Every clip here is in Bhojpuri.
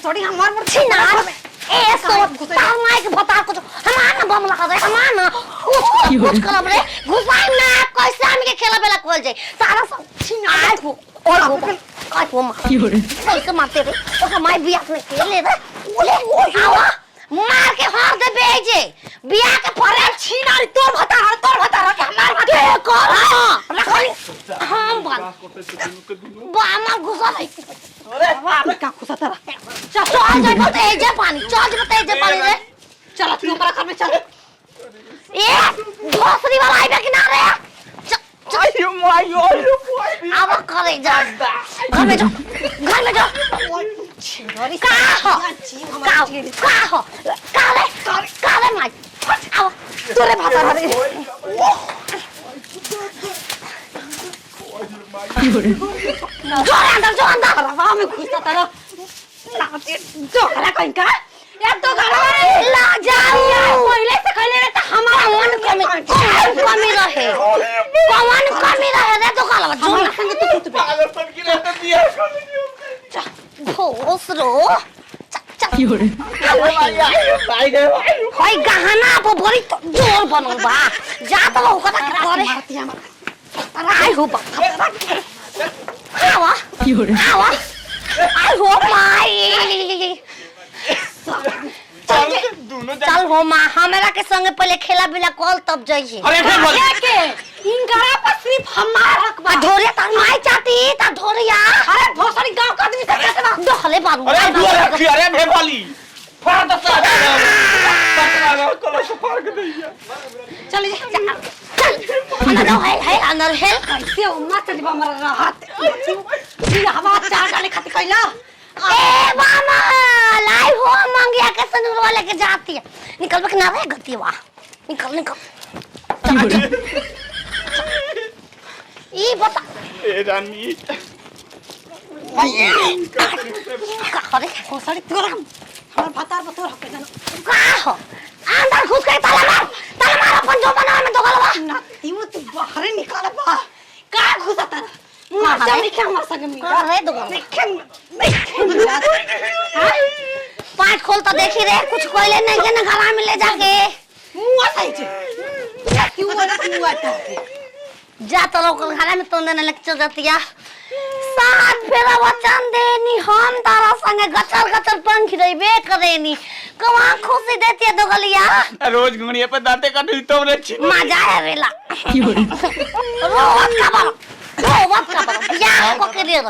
भोसड़ी हमार पर छिनार ए सो तार माइक बता कुछ हमार ना बम लगा दे हमार ना कुछ करब रे घुसाई ना कैसे हम के खेला बेला खोल जाए सारा सब छिनार को और काय को मार कैसे मारते रे ओ हमार बिया में खेले रे ओले आवा मार के हार दे बेजे बिया के परे छिनार तोर भता के हमार भता कर रखली हम बामा घुसा लै अरे बाप का घुसा तारा चल जा बते जे पानी रे चल तू हमरा घर में चल ए भोसरी वाला आइबे कि ना रे आयो मायो अब करे जा घर में जा छिनरी का हो काले माई आओ तोरे भाता रे जो अंदर रवा में घुसता तारा लाचे जोरा कहीं का या तो घर ला जाओ पहले से कहले रे तो हमारा मन कमी रहे रे तो काला जो ना संग तू पागल सन की रहता दिया भोसरो रे भाई गए भाई गहना पर बड़ी जोर बनवा जा तो होगा करे आई हो आवा आई हो माई चल हो मां हमरा के संग पहले खेला बिला कॉल तब जाइए अरे के इनकरा पर सिर्फ हमारा हक बा ढोरे त माई चाहती त ढोरिया अरे भोसड़ी गांव का आदमी सब कैसे बा दखले बाबू अरे दुआ रखी अरे भेवाली फाड़ दस पटना कल से फाड़ के दैया चल है अंदर है कैसे उम्मा चली बा मर राहत ये हवा चार डाले खाती कैला ए मामा लाई हो मंगिया के संग वाले के जाती है निकल बक ना रे गतिवा निकल ई बता ए रानी का करे भोसड़ी तोरा हमर भतार पर तोरा के जानो का हो अंदर घुस के ताला मार अपन जो बना में दोगलवा ना तीमो तू बाहर निकाल बा का घुसा तारा मार जा नहीं क्या मार सके मी अरे दोगल पांच खोल तो देखी रे कुछ कोयले नहीं के ना घरा में ले जाके मुआ सही छे क्यों बना मुआ था जा तो लोग घरा में तो ने लेक्चर जातिया साथ फेरा वचन देनी हम तारा संगे गचर पंख देबे करेनी कवा खुशी देती है दोगलिया रोज घुड़िया पे दांते काटी तो रे छी मजा आवेला रोवत का बड़ा या को के लिए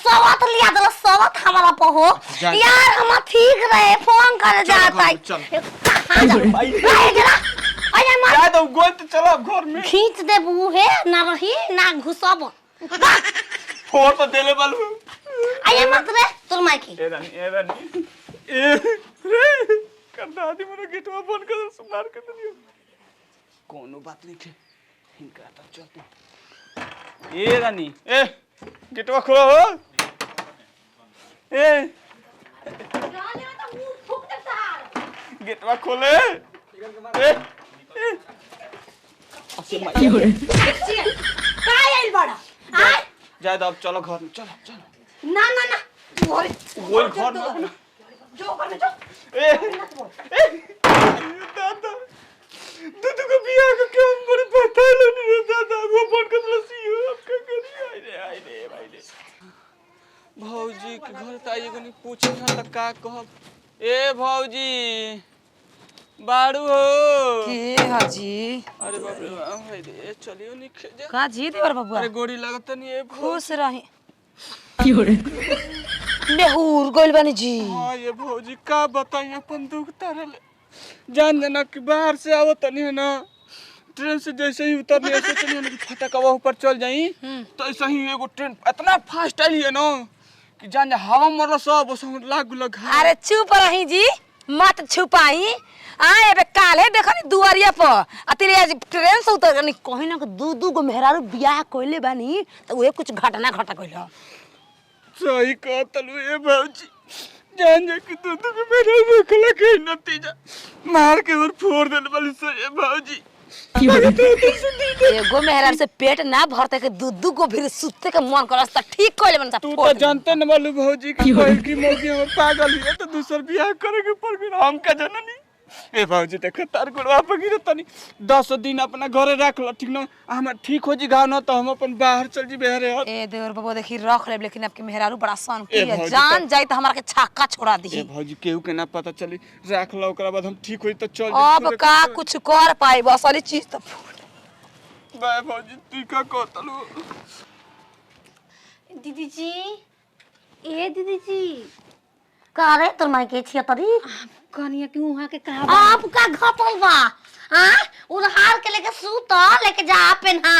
सवत लिया दल सवत हमारा पहो यार हम ठीक रहे फोन कर जाता है भाई जरा अरे मार या तो गोल तो चलो घर में खींच दे बूहे ना रही ना घुसब फोन तो देले बालू आये मत रे तोर माइकी ए रानी रे कर दादी मोरे गेटवा फोन कर सुनार के दियो कोनो बात नहीं है इनका तब चलते ए रानी ए गेटवा खोलो हो ए रानी तो मुंह फूक दे सार गेटवा खोले ए असे माई का आइल बड़ा आ जा अब चलो घर में चलो ना गोल घर में जो करने जो ए दादा दूध को बिया को क्यों बड़ी पता नहीं दादा वो फोन कर लसी हो अब क्या करी आइ रे भाई रे भौजी के घर त आइए गनी पूछे था त का कहब ए भौजी बाड़ू हो के हाजी अरे बाप रे भाई रे चलियो नी खेजा का जी देवर बाबू अरे गोड़ी लागत नहीं ए खुश रही नेहूर गोल बनी जी हां ये भौजी का बताई अपन दुख तरल जान देना कि बाहर से आवो तनी है ना ट्रेन से जैसे ही उतरने ऐसे चली है ना कि फटकवा ऊपर चल जाई तो ऐसे ही एगो ट्रेन इतना फास्ट आई है ना कि जान हवा मरल सब सब लाग लग अरे चुप रही जी मत छुपाई आए बे काले देखनी दुआरिया पर अतिरे आज ट्रेन से उतर गनी कहीं ना दू गो मेहरारू बियाह कइले बानी तो वे कुछ घटना घटा कइलो सही कहतलू ए भौजी जान जा कि दूध के मेरा रखला के नतीजा मार के और फोड़ देने वाली से ए भौजी एगो मेहरारू से पेट ना भरते के दू को फिर सुते के मन करस त ठीक कइले बन तू तो जानते न मालूम भौजी की कोई की मौगी हम पागल है तो दूसर बियाह करे के पड़ गई हम का जननी ए भौजी देख तार गुड़वा पे गिर तनी 10 दिन अपना घरे रख ल ठीक न हम ठीक हो जी गाँव न तो हम अपन बाहर चल जी बेहरे ए देवर बाबू देखी रख ले लेकिन आपके मेहरारू बड़ा सन ए की है भौजी जान जाई त हमरा के छक्का छोड़ा दी ए भौजी केहू के ना पता चली रख ल ओकरा बाद हम ठीक होई तो चल अब का कुछ कर पाई बस वाली चीज त बे भौजी तू का कहतलू दीदी जी ए दीदी जी का रे तोर माई के छिया तरी कनिया के वहां के कहा आपका घटल बा हां उधार के लेके सूत लेके जा पेन्हा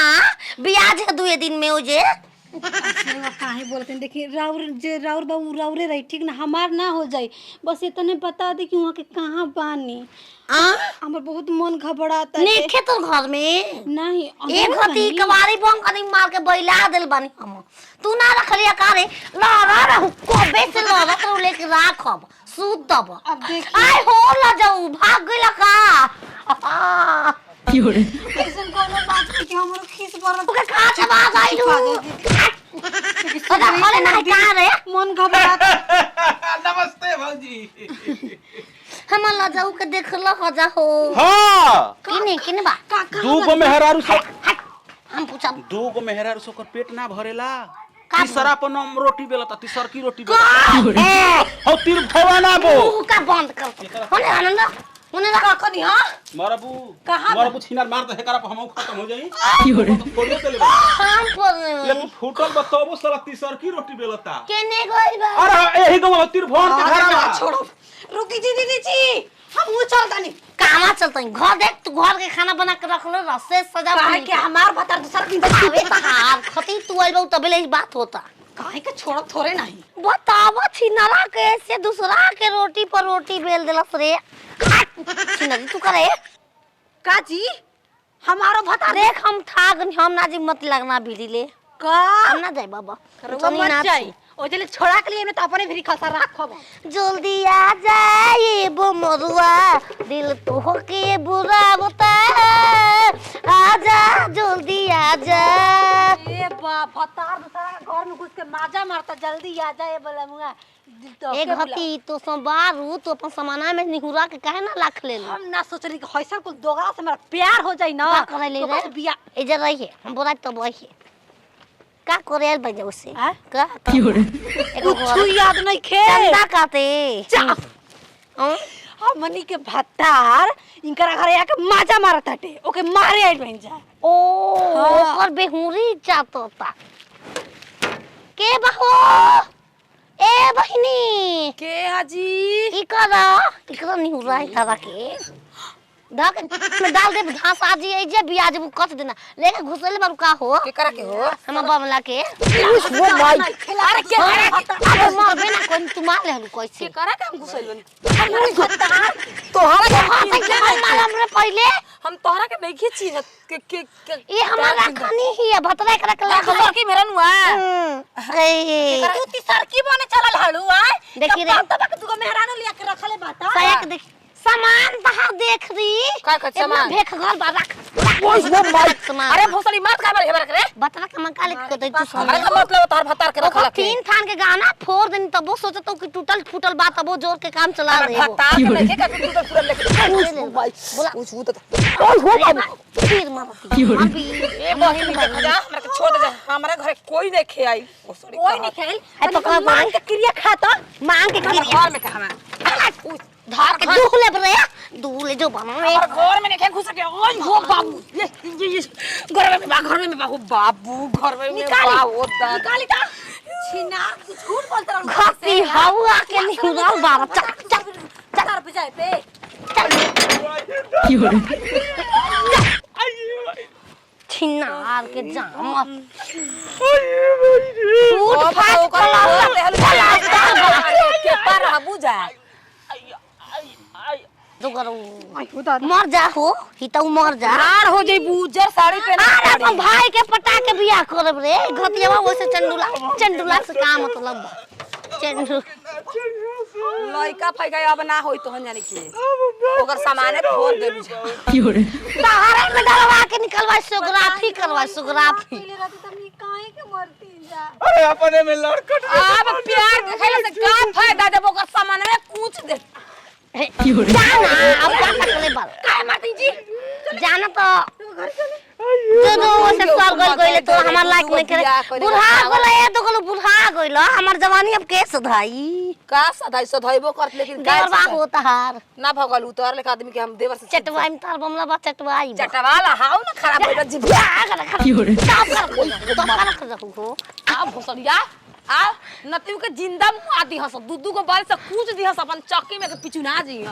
ब्याज है 2 दिन में ओजे काहे बोलते हैं देखिए राउर बाबू राउरे रही ठीक ना हमार ना हो जाई बस इतने बता दे कि वहां के कहां बानी हमर बहुत मन घबराता है नेखे तो घर में नहीं एक हती कवारी बम कनी मार के बैला देल बानी हम तू ना रखलिया कारे ला को बेच लो तो लेके राखब सूत दब अब देखिए आय हो ला जाऊ भाग गइला का ऐसा कोनो बात नहीं कि हमरो खीस पर ओके का से बात आइलू ओदा खले ना का रे मन घबराता नमस्ते भौजी हम ला जाऊ के देख ल हो जा हो हां किने बा दू गो मेहरारू से हम पूछा 2 गो मेहरारू से ओकर पेट ना भरेला का तीसरा पर हम रोटी बेलता तीसर की रोटी बेलता हो तीर भवाना बो तू का बंद कर होने आनंद होने रखा कनी हां मरबू छिनार मार दे एकरा पर हम खत्म हो जाई तो फोड़ियो चले हम पर लेकिन फूटल बताबो साला तीसर की रोटी बेलता केने गइल बा अरे एही गो तीर भवन के घर में छोड़ो रुकी जी दीदी जी हम वो चलतानी कामा चलतई घर देख तू घर के खाना बना के रख ले रसे सजा काहे के हमार भतार दूसरा दिन अबे तहार खती तू आइबो तबे ले बात होता काहे के छोड़ब थोड़े नहीं बतावा छिनरा के से दूसरा के रोटी पर रोटी बेल देलस रे छिनरी तू करे का जी हमारो भतार देख हम ठाक हम ना जी मत लगना भिड़ी ले का हम ना जाई बाबा वो मत जाई ओ जले छोड़ा के लिए तो अपने फिर खसा राखब जल्दी आ जाए वो मरुआ दिल तो के बुरा होता है आजा जल्दी आजा ए बा भतार दूसरा घर में घुस के माजा मारता जल्दी आ जाए बोला मुआ एक हती तो संबारू तो अपन समाना में निहुरा के काहे ना रख ले हम ना सोचली कि हैसा कुल दोगला से मेरा प्यार हो जाई ना का करे ले रे बिया इधर रहिए हम बोला तो वही का करे यार बजे उससे का कुछ याद नहीं खे चंदा काते हमनी के भतार इनकरा घरे आके माजा मारत हटे ओके मारे आइल बन जा ओ ओकर बेहुरी चाटता के बहो ए बहिनी के हाजी इकरा निहुरा है तारा के ढक में डाल दे घास आजी ए जे बियाज वो कट देना लेके घुसले बाबू का हो के करा के हो हम बमला के वो भाई अरे के अरे मार बिना कोई तू मार ले कैसे के करा के हम घुसैल बनी तोहरा के हां के मार हमरे पहले हम तोहरा के नहीं खींची के ये हमारा खानी ही है भतरा के रख ले की मेरा नुआ ए तू ती सरकी बने चलल हड़ू आ देखी रे तब तक तू मेहरानो लिया के रखले बाता साया के देख सामान बहा देख री का का सामान भेख घर बा रख ओए वो भाई सामान अरे भोसड़ी मत का हमरा करे बतरा के मन काले के दे तू हमारे का मतलब तोहर भतार के रखला के 3 थान के गाना फोड़ दिन तब वो सोचतो कि टूटल फूटल बात अब वो जोर के काम चला रहे हो भतार के नहीं का टूटल फूटल लेके भाई बोला कुछ वो तो ओए हो बाबू फिर मारती अभी ए बहिन देखा जा हमरा के छोड़ दे हमारे घरे कोई नहीं खे आई भोसड़ी कोई नहीं खेल है पकड़ा मांग के क्रिया खाता मांग के घर में का हमारा धार के दूले बरे दूले जो बनावे और घर में नहीं घुस के ओए हो बाबू ये घर में बाबू बाबू घर में बाबू निकाली ता छिना झूठ बोलता रहू घाती हवा के निहुरा बाबा चल चल चल पे जाए पे छिनार के जाम ओ फाट के पर बुझा तो करो मर जा हो ही तो मर जा हार हो जाई बुजर साड़ी पहना अरे अपन भाई के पटा के बियाह करब रे घतियावा वैसे चंडुला से काम मतलब चंडू लइका फैका अब ना होई तो जानी के ओकर सामाने फोड़ दे बाहर में डलवा के निकलवा सोग्राफी करवा सोग्राफी पहले रात तनी काहे के मरती जा अरे अपने में लड़कट अब प्यार देखैला से का फायदा देबो ओकर सामान में कूच दे जाना अब क्या करले बाल काय मारती जी जाना तो घर चले जो से सर गल गइले तो हमार लायक नहीं करे बुढ़ा गले ए तो गलो बुढ़ा गइल हमार जवानी अब के सधाई का सदाई सधैबो करत लेकिन का देवरबा होता हार ना भगल उतर ले आदमी के हम देवर से चटवाई में तार बमला बा चटवाई चटवाला हाउ ना खराब होई जी आ भोसड़िया आ नतिउ के जिंदा मुआ दी हस दूदू को बाल से कूच दी हस अपन चक्की में के पिचुना जी